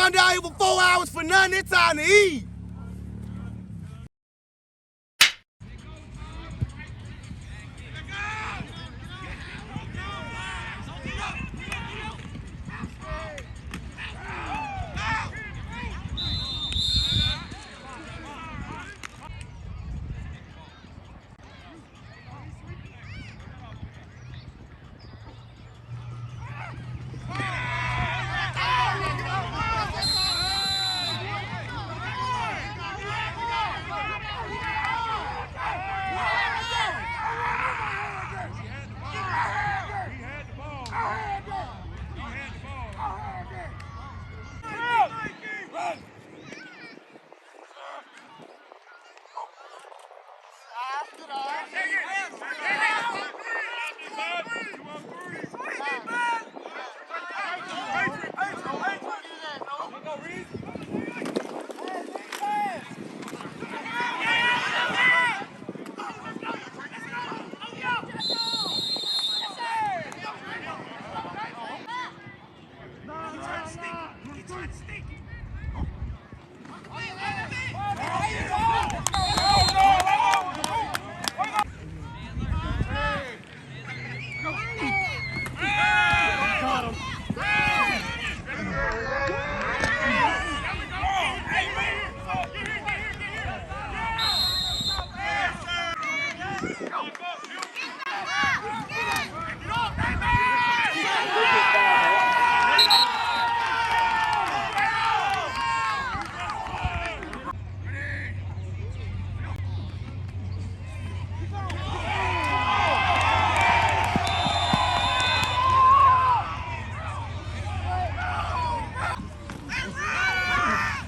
come down here for 4 hours for nothing. It's time to eat.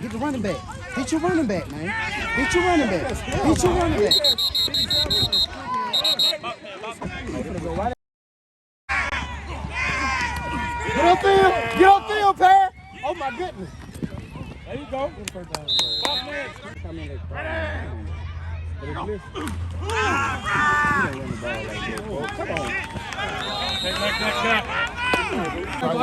Get the running back. Hit your running back, man. Hit your running back. Hit your running back. Get upfield, Pat. Oh my goodness. There you go. Come in there.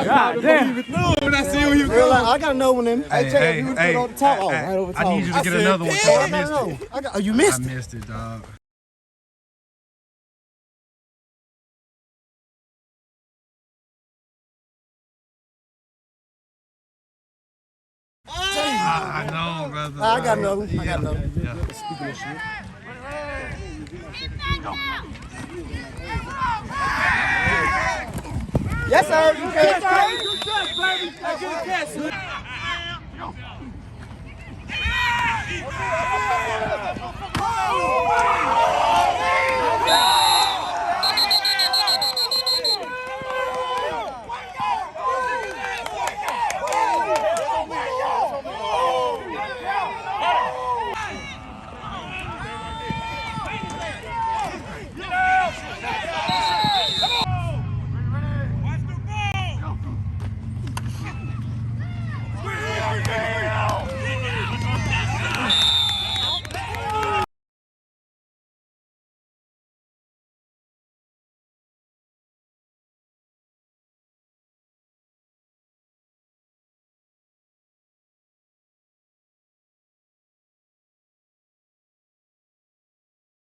God damn. No, when I see when you go. I gotta know when them. Hey, you put on the top. Oh, right over the top. I need you to get another one because I missed it. Oh, you missed I it. missed it, dog. I know, brother. I got another one. I got another one. Yeah. Speaking of shit. Yes, sir. You can. Good catch, baby. Good catch.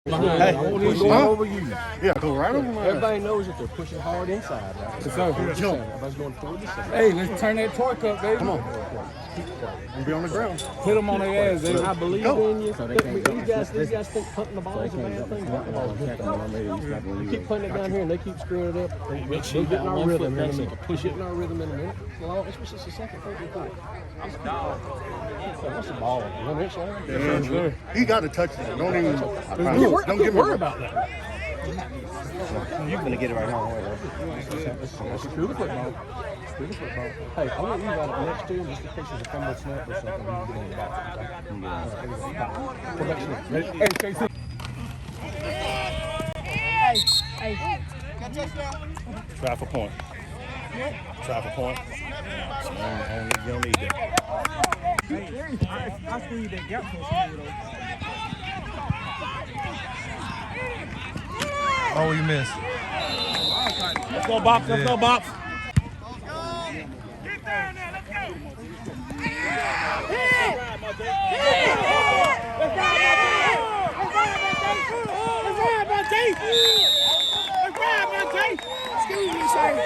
Hey, over you. Yeah, go right over my. Everybody knows that they're pushing hard inside, right? Yes, sir. Everybody's going forward to center. Hey, let's turn that torque up, baby. Come on. And be on the ground. Hit them on their ass, baby. I believe in you. These guys think punting the ball is a bad thing. You keep putting it down here and they keep screwing it up. They get in our rhythm in a minute. Push it in our rhythm in a minute. Well, it's just a second, third, and fourth. What's the ball? 1 inch line? Yeah, sure. He got to touch it. Don't even. Don't get worried about that. You're gonna get it right now. That's a cool football. Hey, I want you to run it next to him just in case there's a fumble snap or something. You can get on the back. Hey. Try for point. Try for point. You don't need that. I squeeze that gap for you, though. Oh, you missed. Let's go, Bops. Let's go, Bops. Get down there, let's go. Excuse me, sir.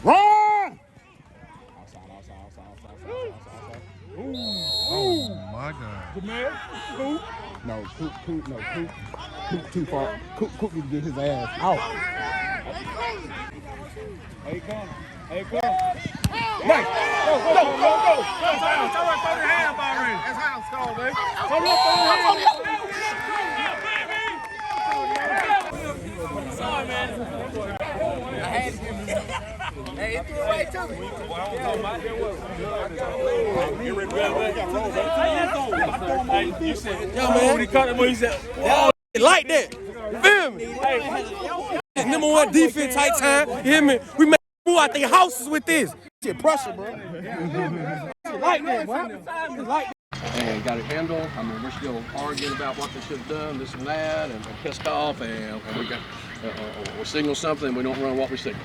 Run! Oh my God. No, Coop too far. Coop need to get his ass out. Here you come. Here you come. Nice. Go. That's house. Throw your hands already. That's house call, baby. Throw your hands. Sorry, man. I had to give him. Hey, he threw it right to me. Yo, man, when he caught him, he said, "Y'all like that." You feel me? Number one defense, tight time. You hear me? We make move out their houses with this. Shit, pressure, bro. Like that, boy. Like And got it handled. I mean, we're still arguing about what they should have done, this and that, and pissed off, and we got we signal something, we don't run what we signal.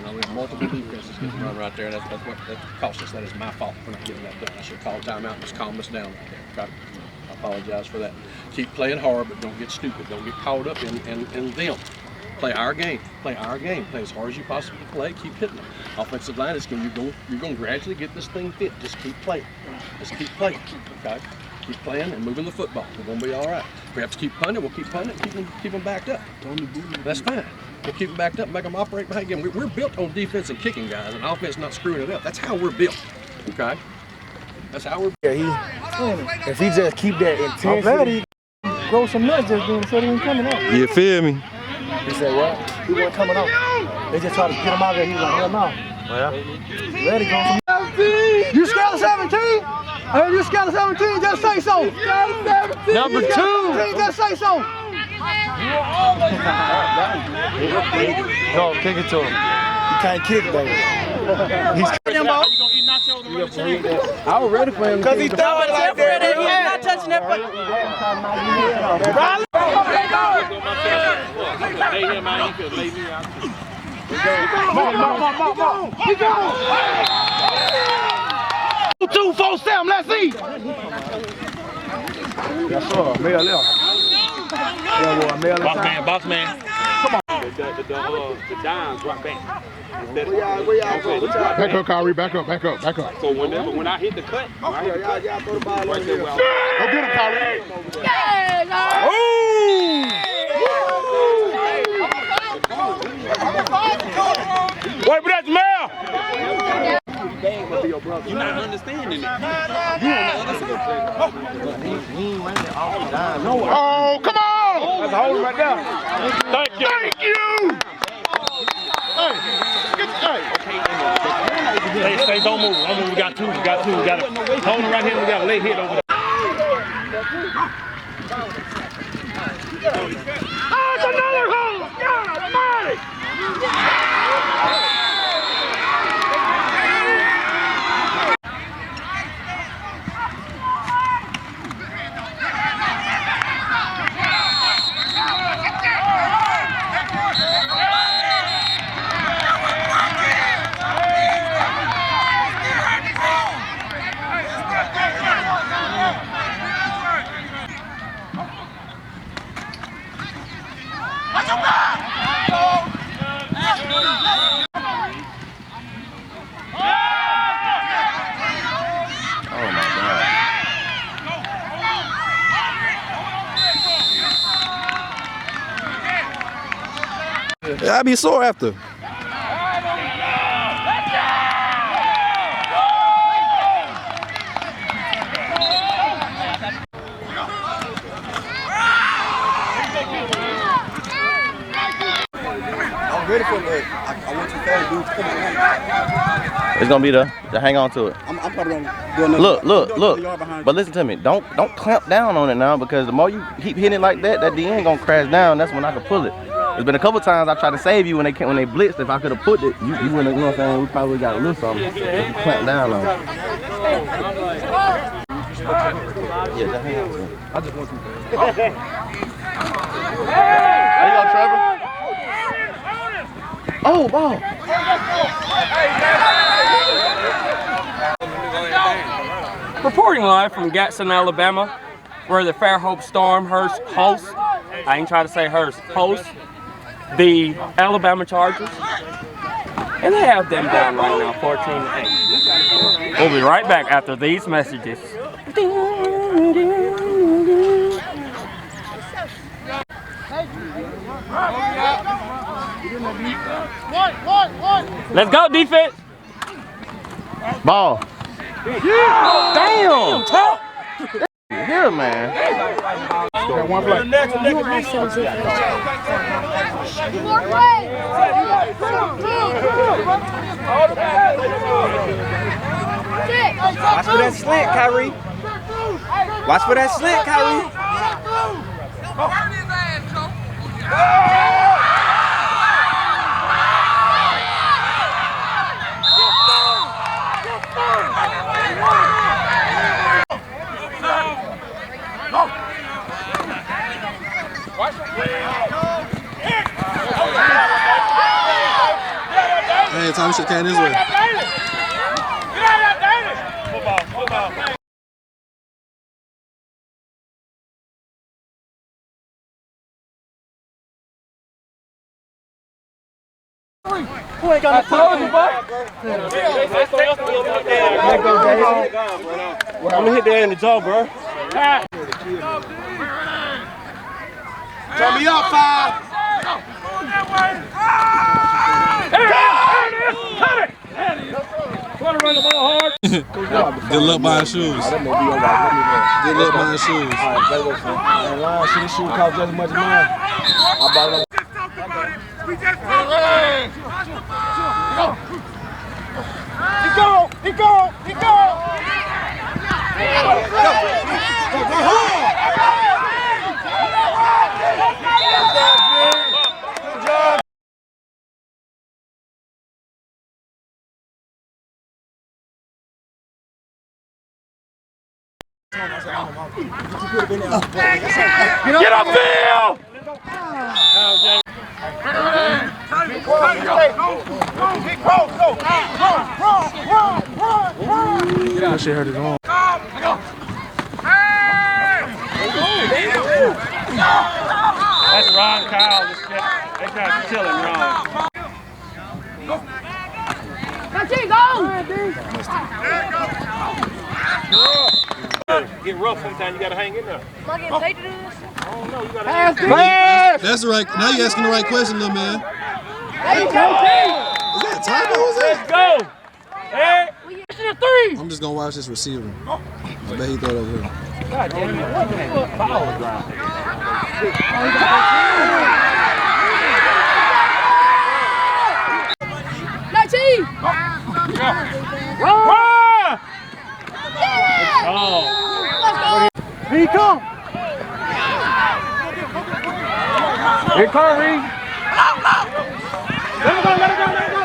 Now we have multiple defenses getting run right there. That's what that cost us. That is my fault for not getting that done. I should call a timeout and just calm us down right there. Okay? I apologize for that. Keep playing hard, but don't get stupid. Don't get caught up in them. Play our game. Play our game. Play as hard as you possibly play. Keep hitting them. Offensive line is you're going to gradually get this thing fit. Just keep playing. Just keep playing. Okay? Keep playing and moving the football. We're going to be all right. If we have to keep punting, we'll keep punting. Keep them backed up. That's fine. We'll keep them backed up, make them operate behind again. We're built on defense and kicking guys, and offense not screwing it up. That's how we're built. Okay? That's how we're built. Yeah, if he just keep that intensity. I'm glad he grow some nuts just then, so he ain't coming out. You feel me? He said what? He wasn't coming out. They just tried to get him out there. He was like, hell no. Yeah. Ready, grow some nuts. You scared of 17? Hey, you scared of 17? Just say so. Number 2. Just say so. No, kick it to him. You can't kick, baby. He's kicking ball. I was ready for him. Because he threw it like that. He's not touching that. Lay him out. He could lay me out. Keep going. 2, 4, 7. Let's see. Yes, sir. Male left. Boss man. Come on. The downs right back. Back up, Kyrie. Back up. So when I hit the cut, Y'all throw the ball right there. Go get him, Kyrie. wait, but that's Mel. You're not understanding it. Oh, come on! That's a hold right there. Thank you. Thank you! Stay, don't move. We got two. We got to hold him right here. We got to lay hit over there. Oh, it's another hole! God almighty! I'll be sore after. I'm ready for it. I want you to do it. It's gonna be to hang on to it. I'm probably gonna do another. Look. But listen to me. Don't clamp down on it now, because the more you keep hitting it like that, that DN gonna crash down. That's when I can pull it. There's been a couple times I tried to save you when they blitzed. If I could have put it, you wouldn't. You know what I'm saying? We probably got a little something. Clamp down on it. Yeah, just hang on to it. I just want you to. There you go, Trevor. Oh, ball. Reporting live from Gadsden, Alabama, where the Fairhope Storm hosts, I ain't trying to say hosts the Alabama Chargers. And they have them down right now, 14-8. We'll be right back after these messages. Let's go, defense. Ball. Damn, top. Here, man. One play. Watch for that slant, Kyrie. Watch for that slant, Kyrie. Hey, Tommy should can this way. I'm gonna hit that in the jaw, bro. Turn me up, 5. Good luck buying shoes. Good luck buying shoes. See this shoe cost just as much as mine. I bought it. He go. Get up, Bill! That shit hurt his arm. That's Ron Kyle. They tried to kill him, Ron. Get rough sometimes. You gotta hang in there. That's the right. Now you're asking the right question, little man. Is that Taco? Let's go. Hey. I'm just gonna watch this receiver. I bet he throw it over here. God damn it. Run! Here he come. Here come Reed. Let him go.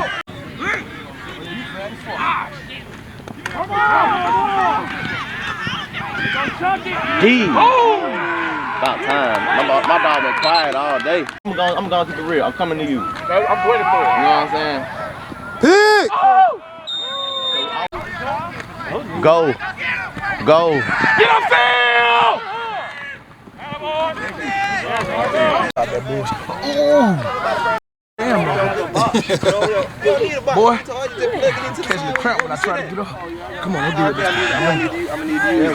D. About time. My dog been quiet all day. I'm gonna keep it real. I'm coming to you. I'm waiting for it. You know what I'm saying? Pick! Go. Get up, Phil! Boy, catch me crap when I try to get up. Come on, let's do it this time. I'm gonna need you.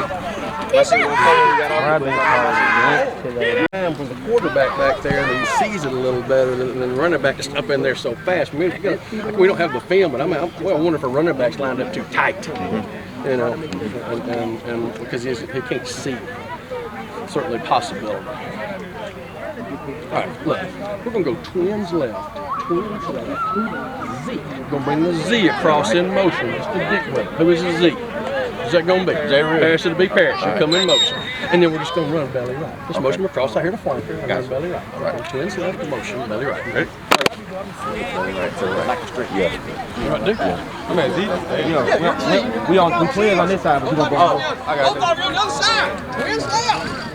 From the quarterback back there, he sees it a little better than the running back is up in there so fast. I mean, we don't have the film, but I wonder if a running back's lined up too tight, you know, and because he can't see. Certainly possibility. All right, look, we're gonna go twins left. Z. We're gonna bring the Z across in motion. It's the dick whip. Who is the Z? Who's that gonna be? Parrish, it'll be Parrish. He'll come in motion. And then we're just gonna run belly right. Just motion him across. I hear the flanker. I got him belly right. All right, twins left, motion, belly right. Ready? Like a straight. Yeah. You right there? Yeah. Come here, Z. We on twins on this side, but we gonna go. I got it. On the other side. Twins left.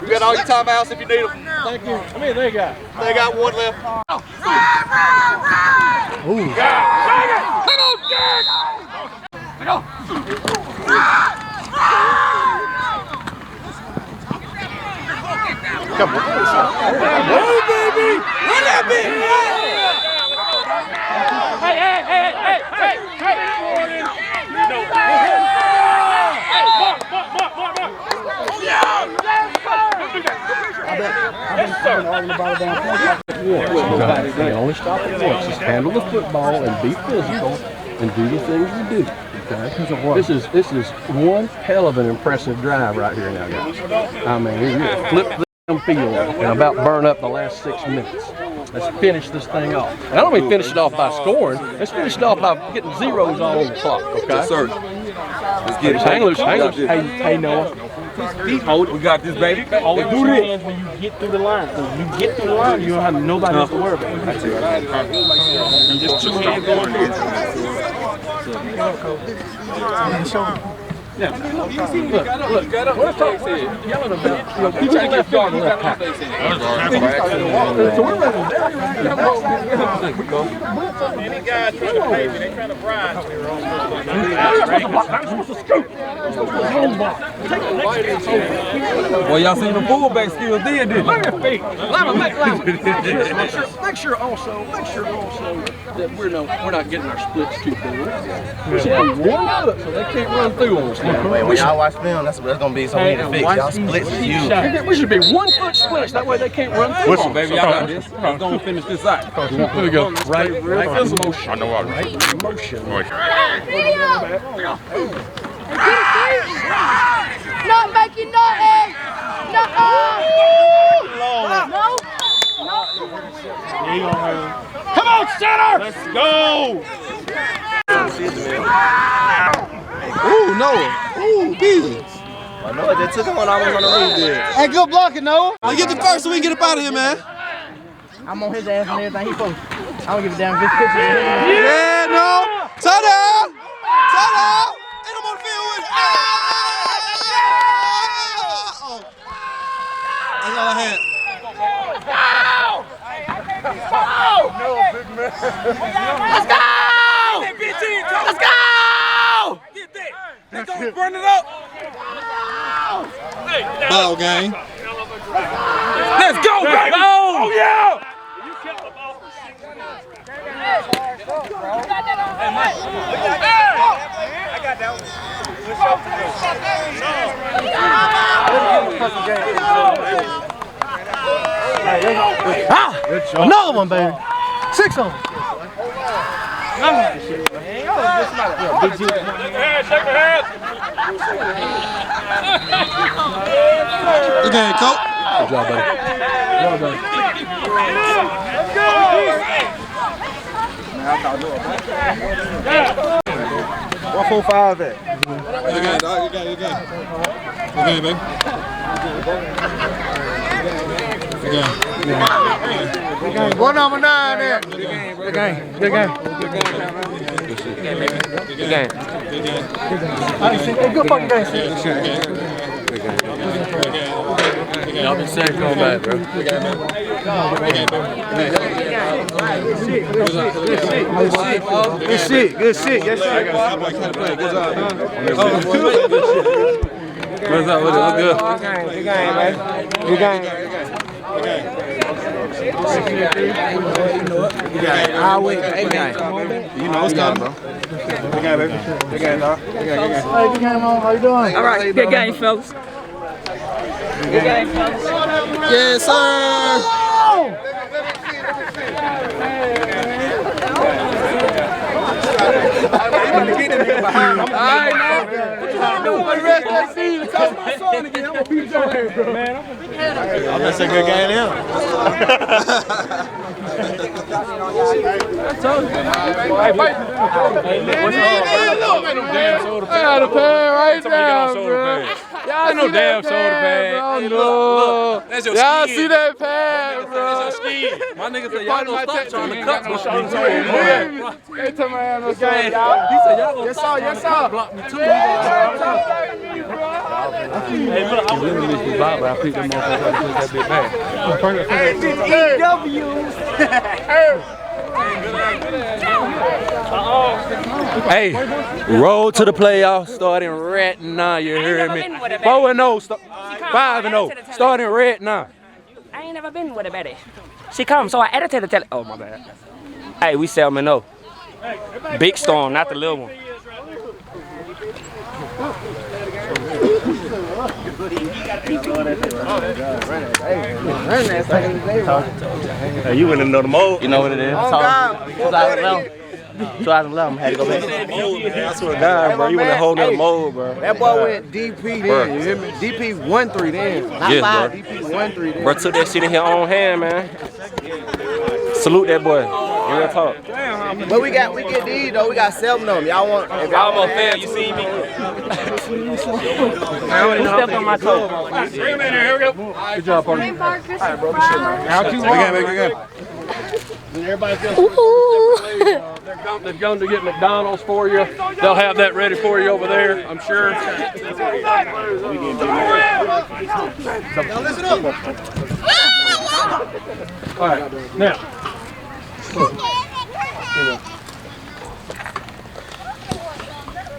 You got all your timeouts if you need them. Thank you. How many they got? They got one left. Ooh. Come on, Jack! Go! Come on. Oh, baby! Run that bitch! Hey! You only stop it once. Just handle the football and be physical and do the things you do. Okay? This is one hell of an impressive drive right here now, guys. I mean, you flip the field and about burn up the last 6 minutes. Let's finish this thing off. And I don't mean finish it off by scoring. Let's finish it off by getting zeros all on the clock. Okay? Yes, sir. Let's get it. Hang loose. Hey, Noah. Hold it. We got this, baby. Always do this when you get through the line. When you get through the line, you don't have nobody else to worry about. That's it. And just 2 hands going here. Yeah. Look. What I'm yelling about, you trying to get guard left pack. So we're ready Any guys trying to pay me, they trying to bribe. Well, y'all seen the fullback skills then, didn't you? Make sure also that we're not getting our splits too big. We should have one foot so they can't run through on us. Wait, when y'all watch film, that's gonna be something we need to fix. Y'all splits is huge. We should be 1 foot splits. That way they can't run through. Listen, baby, y'all got this. Let's go and finish this out. Here we go. Right motion. I know all right. Motion. Not making nothing. No. Come on, center! Let's go! Ooh, Noah. Ooh, busy. I know it just took him when I was on the road. Hey, good blocking, Noah. I'll get the first so we can get up out of here, man. I'm on his ass and everything. He supposed. I don't give a damn if it's pictures. Yeah, no. Touchdown! Touchdown! And I'm on the field with it. Oh. That's all I had. Let's go! Let's go! Get that! Let's go burn it up! Ball game. Let's go, baby! Oh, yeah! You kept the ball for 6 minutes. I got that one. Another one, baby. 6 on. Shake your hands. Good game, coach. Good job, buddy. Well done. Let's go! What 4-5 at? Good game, dog. Good game, good game. Good game, baby. Good game. Good game. What number 9 there? Good game, bro. Good game. Good game. Good game. Good game. Good game. Hey, good fucking game. Y'all been saying come back, bro. Good game, man. Good shit. Good shit. Yes, sir. Good job, man. What's up with it? What's good? Good game, man. Good game. I'll wait. Hey, man. You know what's coming, bro. Good game, baby. Good game, dog. Good game. Hey, good game, man. How you doing? All right, good game, fellas. Good game, fellas. Yes, sir. That's a good game now. I got a pad right now, bro. Y'all no damn shoulder pad. That's your y'all see that pad, bro? That's your ski. My nigga said y'all gonna stop trying to cut my shoulder pad. Every time I have no shoulder, y'all. He said y'all gonna stop trying to block me too. You really missed the ball, but I picked them up and tried to push that bit back. Hey, roll to the playoffs, starting right now. You heard me? 4-0, 5-0, starting right now. I ain't never been with a baddie. She come, so I edited the tele. Oh my bad. Hey, we 7-0. Big Storm, not the little one. Hey, you in another mode. You know what it is? 2011, had to go back. I swear to God, bro, you in a whole nother mode, bro. That boy went DP then, you hear me? DP 1-3 then. Not Yes, 5, bro. DP 1-3 then. Bro took that shit in his own hand, man. Salute that boy. Real talk. But we get these though, we got 7 of them. Y'all want if y'all I'm a fan, you see me? You stepped on my toe. Good job, partner. Everybody feels they've gone to get McDonald's for you. They'll have that ready for you over there, I'm sure. Now listen up. All right, now.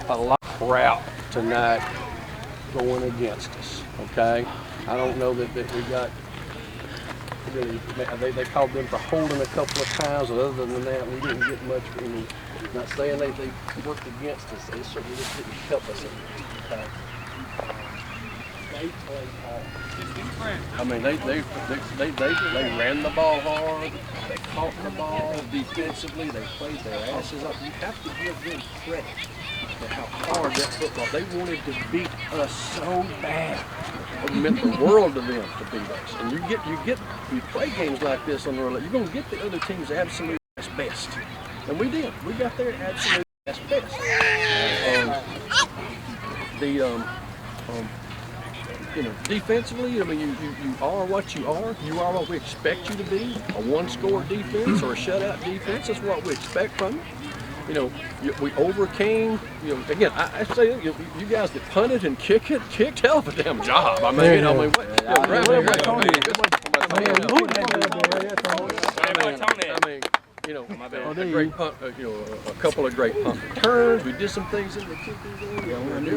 A lot of crap tonight going against us, okay? I don't know that we got really, they called them for holding a couple of times, but other than that, we didn't get much. I mean, not saying they worked against us, they certainly just didn't help us. Okay? They played hard. I mean, they ran the ball hard, they caught the ball defensively, they played their asses off. You have to give them credit for how hard that football. They wanted to beat us so bad. It meant the world to them to beat us. And you play games like this on the road, you're gonna get the other team's absolute best. And we did. We got their absolute best. Defensively, I mean, you are what you are. You are what we expect you to be. A one-score defense or a shutout defense. That's what we expect from you. You know, we overcame. You know, again, I say you guys that punted and kicked hell of a damn job. I mean, a great punt. A couple of great punt returns. We did some things in the kicking game. And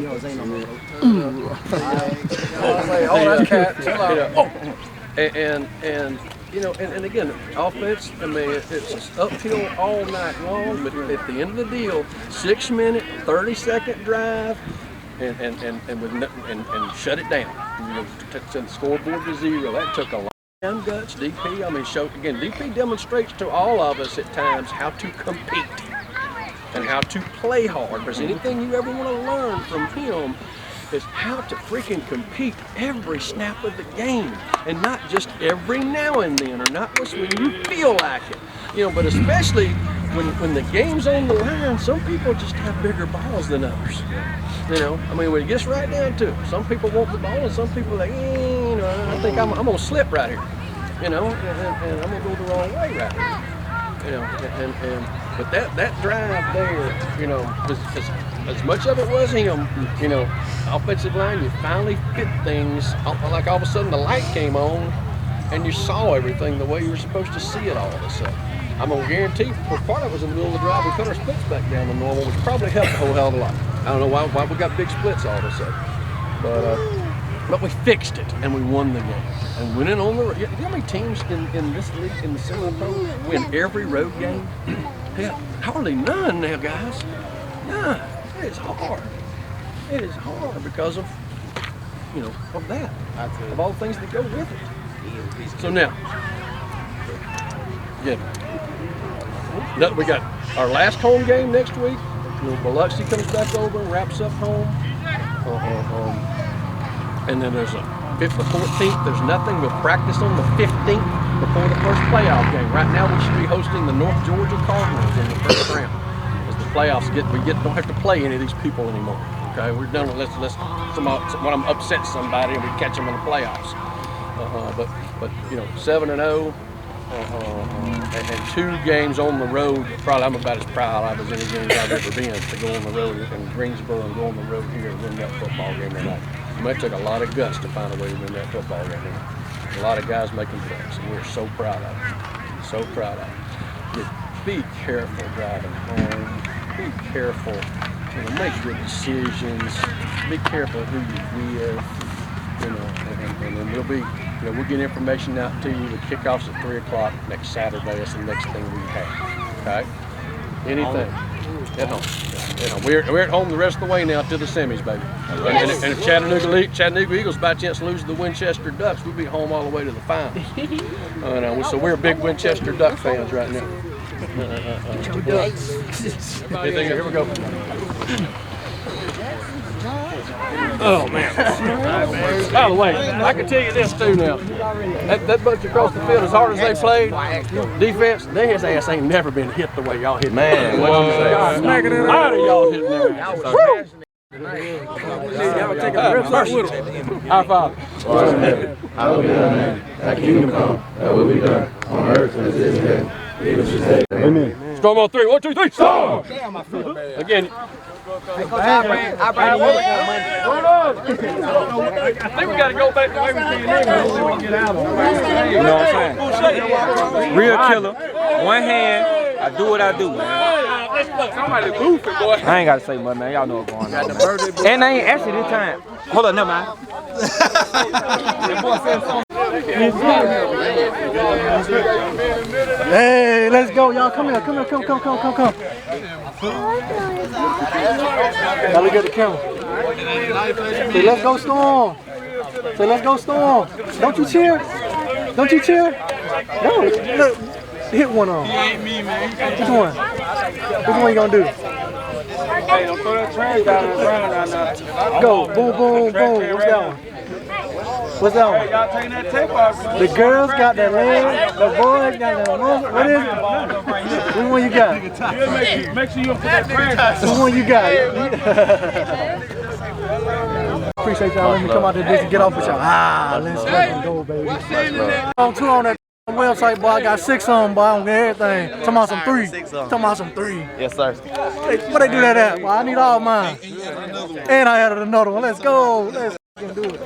again, offense, I mean, it's uphill all night long, but at the end of the deal, 6-minute, 30-second drive, and shut it down. Send the scoreboard to 0. That took a lot of guts. DP, I mean, DP demonstrates to all of us at times how to compete and how to play hard. If there's anything you ever want to learn from him, is how to freaking compete every snap of the game, and not just every now and then, or not just when you feel like it. But especially when the game's on the line, some people just have bigger balls than others. I mean, when it gets right down to it, some people want the ball, and some people are like, I think I'm gonna slip right here, and I'm gonna go the wrong way right here. But that drive there, as much of it was him, offensive line, you finally fit things, like all of a sudden the light came on and you saw everything the way you were supposed to see it all of a sudden. I'm going to guarantee, part of it was in the middle of the drive, we put our splits back down to normal, which probably helped a whole hell of a lot. I don't know why we got big splits all of a sudden. But we fixed it and we won the game. And winning on the road. You know how many teams in this league, in the semi-pro, win every road game? Hell, hardly none now, guys. None. It's hard. It is hard because of, of that, of all the things that go with it. So now, again, we got our last home game next week. Biloxi comes back over and wraps up home. And then there's the 14th. There's nothing. We'll practice on the 15th before the first playoff game. Right now, we should be hosting the North Georgia Cardinals in the first round. Playoffs don't have to play any of these people anymore. Okay, we're done with let's when I'm upset somebody and we catch them in the playoffs. But 7-0 and 2 games on the road. Probably I'm about as proud of as any games I've ever been to go on the road in Greensboro and go on the road here and win that football game tonight. It might take a lot of guts to find a way to win that football game. A lot of guys making plays, and we're so proud of it. So proud of it. Be careful driving home. Be careful. Make good decisions. Be careful who you're with. And then we'll get information out to you. The kickoff's at 3 o'clock next Saturday. That's the next thing we have. Okay? Anything. At home. We're at home the rest of the way now to the semis, baby. And if Chattanooga Eagles by chance lose the Winchester Ducks, we'll be home all the way to the finals. So we're big Winchester Duck fans right now. Here we go. Oh, man. By the way, I can tell you this, too, now. That bunch across the field, as hard as they played, defense, his ass ain't never been hit the way y'all hit. Man, what you say? Smacking it out of y'all hitting their ass. Y'all taking the rips up with them. High five. Hallowed be thy name. Thy kingdom come. Thy will be done on earth as it is in heaven. Give us this day. Amen. Storm on 3. 1, 2, 3. Storm! Again. I think we got to go back the way we came in. You know what I'm saying? Real killer. One hand. I do what I do, man. Somebody goofy, boy. I ain't got to say much, man. Y'all know what's going on. And I ain't actually this time. Hold on, never mind. Hey, let's go, y'all. Come here. Come. Now look at the camera. Say, let's go, Storm. Say, let's go, Storm. Don't you cheer? No. Look, hit one on. He ain't me, man. Which one? Which one you gonna do? Hey, don't throw that trash down on the ground right now. Go. Boom. What's that one? Y'all taking that tape off. The girls got that leg, the boys got that muscle. What is it? Which one you got? Make sure you don't put that trash. Which one you got? Appreciate y'all letting me come out to this and get off with y'all. Let's fucking go, baby. On tour on that website, boy. I got 6 on them, boy. I don't get everything. Talking about some 3. Yes, sir. What they do that at? Boy, I need all mine. And I added another one. Let's go. Let's do it.